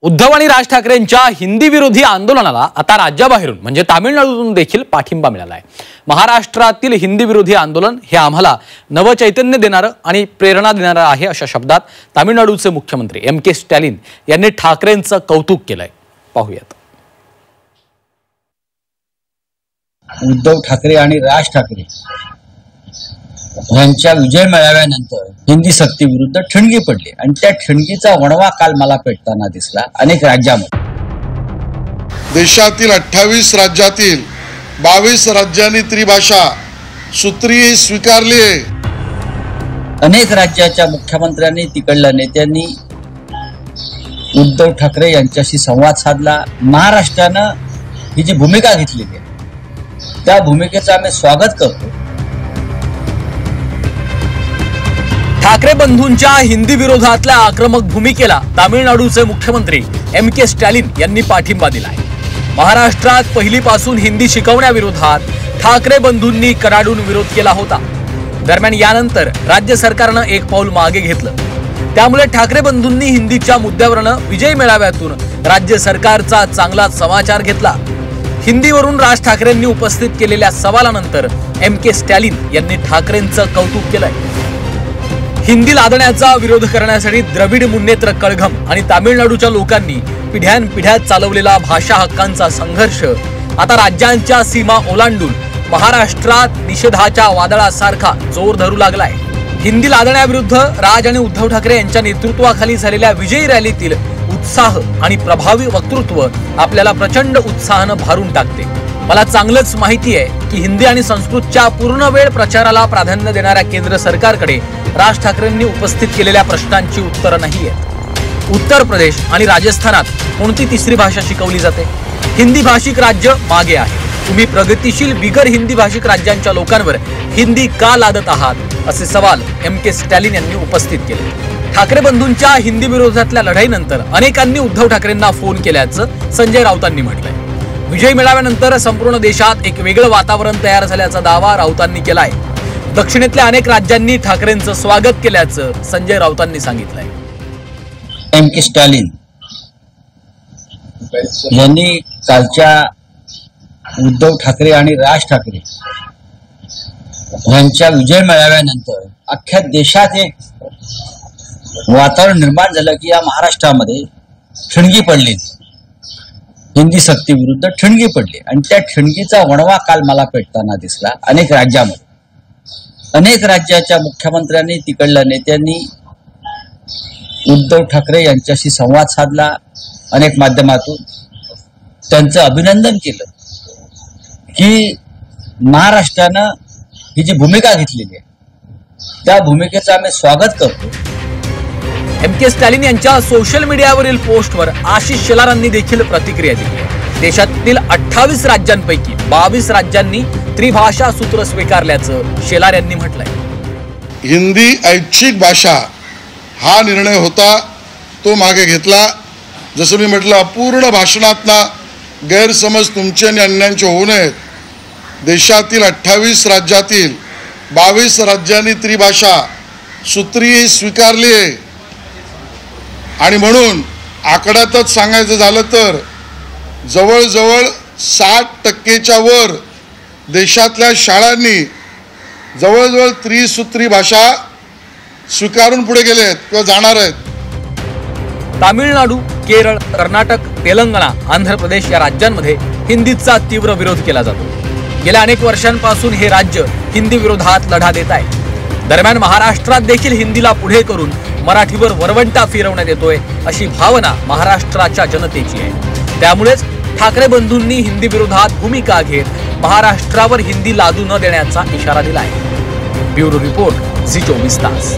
उद्धव आणि राज ठाकरेंच्या हिंदी विरोधी आंदोलनाला आता राज्याबाहेरून म्हणजे तामिळनाडूतून देखील पाठिंबा मिळाला आहे। महाराष्ट्रातील हिंदी विरोधी आंदोलन हे आम्हाला नवचैतन्य देणारं आणि प्रेरणा देणारं आहे अशा शब्दात तामिळनाडूचे मुख्यमंत्री MK स्टॅलिन यांनी ठाकरेंचं कौतुक केलंय। पाहूयात। उद्धव ठाकरे आणि राज ठाकरे यांच्या विजय मेळाव्यानंतर हिंदी सक्तीविरुद्ध ठिणगी पडली आणि त्या ठिणगीचा वणवा काल मला पेटताना दिसला अनेक राज्यांमध्ये। देशातील 28 राज्यातील 22 राज्यांनी त्रिभाषा सूत्री स्वीकारली आहे। अनेक राज्याच्या मुख्यमंत्र्यांनी तिकडल्या नेत्यांनी उद्धव ठाकरे यांच्याशी संवाद साधला। महाराष्ट्रानं ही जी भूमिका घेतलेली आहे त्या भूमिकेचं आम्ही स्वागत करतो। ठाकरे बंधूंच्या हिंदी विरोधातल्या आक्रमक भूमिकेला तामिळनाडूचे मुख्यमंत्री MK स्टॅलिन यांनी पाठिंबा दिलाय। महाराष्ट्रात पहिलीपासून हिंदी शिकवण्याविरोधात ठाकरे बंधूंनी कडाडून विरोध केला होता। दरम्यान यानंतर राज्य सरकारनं एक पाऊल मागे घेतलं। त्यामुळे ठाकरे बंधूंनी हिंदीच्या मुद्द्यावरनं विजय मेळाव्यातून राज्य सरकारचा चांगला समाचार घेतला। हिंदीवरून राज ठाकरेंनी उपस्थित केलेल्या सवालानंतर MK स्टॅलिन यांनी ठाकरेंचं कौतुक केलंय। हिंदी लादण्याचा विरोध करण्यासाठी द्रविड मुन्नेत्र कळघम आणि तामिळनाडूच्या लोकांनी पिढ्यानपिढ्या चालवलेला भाषा हक्कांचा संघर्ष आता राज्यांच्या सीमा ओलांडून महाराष्ट्रात निषेधाच्या वादळासारखा जोर धरू लागलाय। हिंदी लादण्याविरुद्ध राज आणि उद्धव ठाकरे यांच्या नेतृत्वाखाली झालेल्या विजयी रॅलीतील उत्साह आणि प्रभावी वक्तृत्व आपल्याला प्रचंड उत्साहानं भारून टाकते। मला चांगलंच माहिती आहे की हिंदी आणि संस्कृतच्या पूर्ण वेळ प्रचाराला प्राधान्य देणाऱ्या केंद्र सरकारकडे राज ठाकरेंनी उपस्थित केलेल्या प्रश्नांची उत्तरं नाही आहेत। उत्तर प्रदेश आणि राजस्थानात कोणती तिसरी भाषा शिकवली जाते? हिंदी भाषिक राज्य मागे आहे। तुम्ही प्रगतिशील बिगर हिंदी भाषिक राज्यांच्या लोकांवर हिंदी का लादत आहात असे सवाल MK स्टॅलिन यांनी उपस्थित केले। ठाकरे बंधूंच्या हिंदी विरोधातल्या लढाईनंतर अनेकांनी उद्धव ठाकरेंना फोन केल्याचं संजय राऊतांनी म्हटलंय। विजय मेळाव्यानंतर संपूर्ण देशात एक वेगळं वातावरण तयार झाल्याचा दावा राऊतांनी केलाय। दक्षिणेतल्या अनेक राज्यांनी ठाकरेंचं स्वागत केल्याचं संजय राऊतांनी सांगितलंय। MK स्टॅलिन यांनी कालच्या उद्धव ठाकरे आणि राज ठाकरे यांच्या विजय मेळाव्यानंतर अख्ख्या देशात एक वातावरण निर्माण झालं की या महाराष्ट्रामध्ये ठिणगी पडली, हिंदी सक्ती विरुद्ध ठिणगी पडली आणि त्या ठिणगीचा वणवा काल मला पेटताना दिसला अनेक राज्यांमध्ये। अनेक राज्याच्या मुख्यमंत्र्यांनी तिकडल्या नेत्यांनी उद्धव ठाकरे यांच्याशी संवाद साधला। अनेक माध्यमातून त्यांचं अभिनंदन केलं की महाराष्ट्रानं ही जी भूमिका घेतलेली आहे त्या भूमिकेचं आम्ही स्वागत करतो। MK स्टॅलिन यांच्या सोशल मीडियावरील पोस्टवर आशिष शेलारांनी देखील प्रतिक्रिया दिली आहे। देशातील 28 राज्यांपैकी 22 राज्यांनी त्रिभाषा सूत्र स्वीकारल्याचं शेलार यांनी म्हटलंय। हिंदी ऐच्छिक भाषा हा निर्णय होता तो मागे घेतला। जसं मी म्हटलं, अपूर्ण भाषणातना गैरसमज तुमचे आणि अन्यांचे होऊ नयेत। देशातील 28 राज्यातील 22 राज्यांनी त्रिभाषा सूत्री स्वीकारली आहे आणि म्हणून आकड्यातच सांगायचं झालं तर जवळजवळ 60% वर देशातल्या शाळांनी जवळजवळ त्रिसूत्री भाषा स्वीकारून पुढे गेले आहेत किंवा जाणार आहेत। तामिळनाडू, केरळ, कर्नाटक, तेलंगणा, आंध्र प्रदेश या राज्यांमध्ये हिंदीचा तीव्र विरोध केला जातो। गेल्या अनेक वर्षांपासून हे राज्य हिंदी विरोधात लढा देत आहे। दरम्यान महाराष्ट्रात देखील हिंदीला पुढे करून मराठीवर वरवंटा फिरवण्यात येतोय अशी भावना महाराष्ट्राच्या जनतेची आहे। त्यामुळेच ठाकरे बंधूंनी हिंदी विरोधात भूमिका घेत महाराष्ट्रावर हिंदी लादू न देण्याचा इशारा दिला आहे। ब्युरो रिपोर्ट, झी 24 तास।